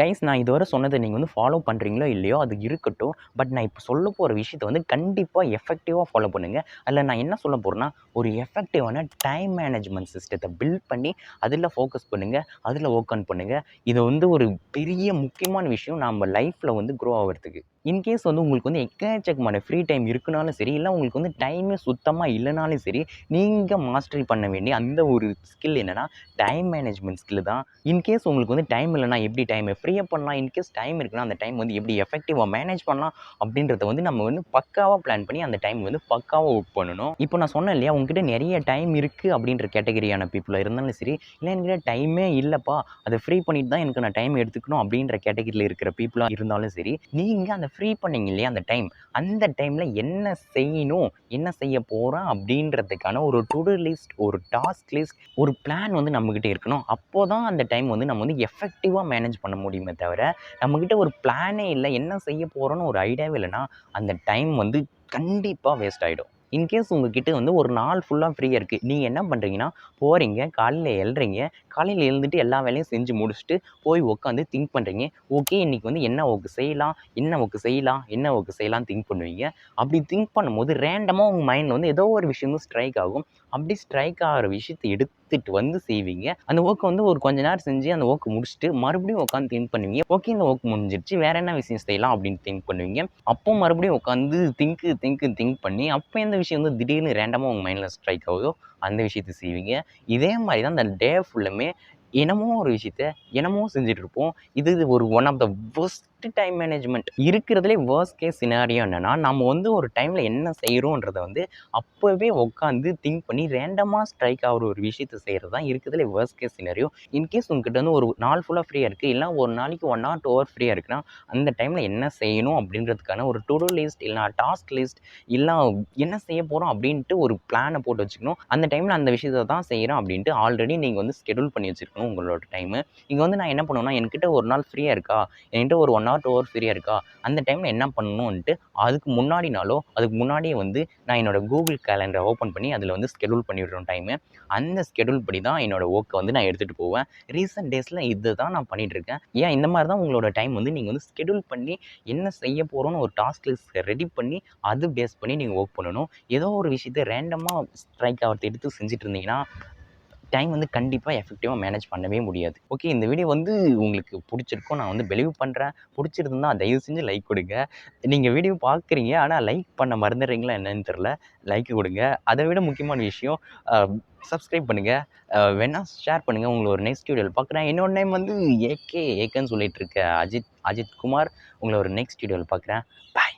Guys நான் இதுவரை சொன்னதை நீங்கள் வந்து ஃபாலோ பண்ணுறீங்களோ இல்லையோ அது இருக்கட்டும். பட் நான் இப்போ சொல்ல போகிற விஷயத்தை வந்து கண்டிப்பாக எஃபெக்டிவாக ஃபாலோ பண்ணுங்கள். அதில் நான் என்ன சொல்ல போகிறேன்னா, ஒரு எஃபெக்டிவான டைம் மேனேஜ்மெண்ட் சிஸ்டத்தை பில்ட் பண்ணி அதில் ஃபோக்கஸ் பண்ணுங்கள், அதில் ஒர்க் ஆன் பண்ணுங்கள். இது வந்து ஒரு பெரிய முக்கியமான விஷயம் நம்ம லைஃப்பில் வந்து க்ரோ ஆகிறதுக்கு. இன்கேஸ் வந்து உங்களுக்கு வந்து எக்கச்சக்கமான ஃப்ரீ டைம் இருக்குனாலும் சரி, இல்லை உங்களுக்கு வந்து டைமே சுத்தமாக இல்லைனாலும் சரி, நீங்கள் மாஸ்டரி பண்ண வேண்டிய அந்த ஒரு ஸ்கில் என்னென்னா டைம் மேனேஜ்மெண்ட் ஸ்கில் தான். இன்கேஸ் உங்களுக்கு வந்து டைம் இல்லைனா எப்படி டைமை ஃப்ரீயாக பண்ணலாம், இன்கேஸ் டைம் இருக்குன்னா அந்த டைம் வந்து எப்படி எஃபெக்டிவாக மேனேஜ் பண்ணலாம் அப்படின்றத வந்து நம்ம வந்து பக்காவாக பிளான் பண்ணி அந்த டைம் வந்து பக்காவாக ஒர்க் பண்ணணும். இப்போ நான் சொன்னேன் இல்லையா, உங்ககிட்ட நிறைய டைம் இருக்குது அப்படின்ற கேட்டகரியான பீப்புளாக இருந்தாலும் சரி, இல்லை என்கிட்ட டைமே இல்லைப்பா அதை ஃப்ரீ பண்ணிட்டு தான் எனக்கு நான் டைம் எடுத்துக்கணும் அப்படின்ற கேட்டகரியில் இருக்கிற பீப்புளாக இருந்தாலும் சரி, நீங்கள் அந்த ஃப்ரீ பண்ணீங்க இல்லையா அந்த டைமில் என்ன செய்யணும், என்ன செய்ய போகிறேன் அப்படின்றதுக்கான ஒரு டு டூ லிஸ்ட், ஒரு டாஸ்க் லிஸ்ட், ஒரு பிளான் வந்து நம்மக்கிட்ட இருக்கணும். அப்போ தான் அந்த டைம் வந்து நம்ம வந்து எஃபெக்டிவாக மேனேஜ் பண்ண முடியுமே தவிர, நம்மக்கிட்ட ஒரு பிளானே இல்லை, என்ன செய்ய போகிறோன்னு ஒரு ஐடியாவே இல்லைன்னா அந்த டைம் வந்து கண்டிப்பாக வேஸ்ட் ஆகிடும். இன்கேஸ் உங்ககிட்ட வந்து ஒரு நாள் ஃபுல்லாக ஃப்ரீயாக இருக்குது, நீங்கள் என்ன பண்ணுறீங்கன்னா போகிறீங்க, காலையில் எழுறீங்க, காலையில் எழுந்துட்டு எல்லா வேலையும் செஞ்சு முடிச்சுட்டு போய் உட்காந்து திங்க் பண்ணுறீங்க. ஓகே இன்றைக்கி வந்து என்ன ஒர்க் செய்யலாம், என்ன ஒர்க் செய்யலாம், என்ன ஒர்க் செய்யலாம்னு திங்க் பண்ணுவீங்க. அப்படி திங்க் பண்ணும்போது ரேண்டமாக உங்கள் மைண்டில் வந்து ஏதோ ஒரு விஷயம் வந்து ஸ்ட்ரைக் ஆகும். அப்படி ஸ்ட்ரைக் ஆகிற விஷயத்தை எடுத்துகிட்டு வந்து செய்வீங்க. அந்த ஒர்க்கை வந்து ஒரு கொஞ்ச நேரம் செஞ்சு அந்த ஒர்க் முடிச்சுட்டு மறுபடியும் உட்காந்து திங்க் பண்ணுவீங்க. ஓகே இந்த ஒர்க் முடிஞ்சிருச்சு, வேறு என்ன விஷயம் செய்யலாம் அப்படின்னு திங்க் பண்ணுவீங்க. அப்போ மறுபடியும் உட்காந்து திங்க் பண்ணி அப்போ எந்த விஷயம் வந்து திடீர்னு ரேண்டமாக உங்கள் மைண்டில் ஸ்ட்ரைக் ஆகுதோ அந்த விஷயத்தை செய்வீங்க. இதே மாதிரி தான் அந்த டே ஃபுல்லுமே என்னமோ ஒரு விஷயத்த என்னமோ செஞ்சுட்டு இருப்போம். இது ஒரு one of the worst time management. இருக்கிறதுலே வொர்ஸ்ட் கேஸ் சினாரியோ என்னன்னா, நம்ம வந்து ஒரு டைமில் என்ன செய்கிறோன்றதை வந்து அப்போவே உட்காந்து திங்க் பண்ணி ரேண்டமாக ஸ்ட்ரைக் ஆகிற ஒரு விஷயத்தை செய்கிறது தான் இருக்கிறதுலே வொர்ஸ்ட் கேஸ் சினாரியோ. இன்கேஸ் உங்ககிட்ட வந்து ஒரு நாள் ஃபுல்லாக ஃப்ரீயாக இருக்குது, இல்லை ஒரு நாளைக்கு 1 hour 2 hour ஃப்ரீயாக இருக்குன்னா அந்த டைமில் என்ன செய்யணும் அப்படின்றதுக்கான ஒரு டு டூ லிஸ்ட், இல்லை டாஸ்க் லிஸ்ட், இல்லை என்ன செய்ய போகிறோம் அப்படின்ட்டு ஒரு பிளானை போட்டு வச்சுக்கணும். அந்த டைமில் அந்த விஷயத்தை தான் செய்கிறோம் அப்படின்ட்டு ஆல்ரெடி நீங்கள் வந்து ஸ்கெடியூல் பண்ணி வச்சுருக்கணும் உங்களோட டைமு. இங்கே வந்து நான் என்ன பண்ணுவேன்னா, என்கிட்ட ஒரு நாள் ஃப்ரீயாக இருக்கா, என்கிட்ட ஒரு 1 hour 2 hour ஃப்ரீயாக இருக்கா, அந்த டைமில் என்ன பண்ணணுன்ட்டு அதுக்கு முன்னாடி நாளோ அதுக்கு முன்னாடியே வந்து நான் என்னோடய கூகுள் கேலண்டரை ஓப்பன் பண்ணி அதில் வந்து ஸ்கெடியூல் பண்ணிவிடுறோம் டைமு. அந்த ஸ்கெடியூல் படி தான் என்னோடய ஒர்க்கை வந்து நான் எடுத்துகிட்டு போவேன். ரீசெண்ட் டேஸில் இது தான் நான் பண்ணிகிட்ருக்கேன். ஏன் இந்த மாதிரி தான் உங்களோட டைம் வந்து நீங்கள் வந்து ஸ்கெடியூல் பண்ணி என்ன செய்ய போகிறோன்னு ஒரு டாஸ்க் லிஸ்ட் ரெடி பண்ணி அது பேஸ் பண்ணி நீங்கள் ஒர்க் பண்ணணும். ஏதோ ஒரு விஷயத்தை ரேண்டமாக ஸ்ட்ரைக் ஆகிறத எடுத்து செஞ்சுட்டு இருந்தீங்கன்னா டைம் வந்து கண்டிப்பாக எஃபெக்டிவாக மேனேஜ் பண்ணவே முடியாது. ஓகே இந்த வீடியோ வந்து உங்களுக்கு பிடிச்சிருக்கும் நான் வந்து பிலீவ் பண்ணுறேன். பிடிச்சிருந்தா தயவு செஞ்சு லைக் கொடுங்க. நீங்கள் வீடியோ பார்க்குறீங்க ஆனால் லைக் பண்ண மறந்துடுறீங்களா என்னன்னு தெரில. லைக் கொடுங்க. அதை விட முக்கியமான விஷயம் சப்ஸ்கிரைப் பண்ணுங்கள். வேணா ஷேர் பண்ணுங்கள். உங்களை ஒரு நெக்ஸ்ட் வீடியோவில் பார்க்குறேன். என்னோட நேம் வந்து ஏகேன்னு சொல்லிட்டு இருக்க அஜித் குமார். உங்களை ஒரு நெக்ஸ்ட் வீடியோவில் பார்க்குறேன். பாய்.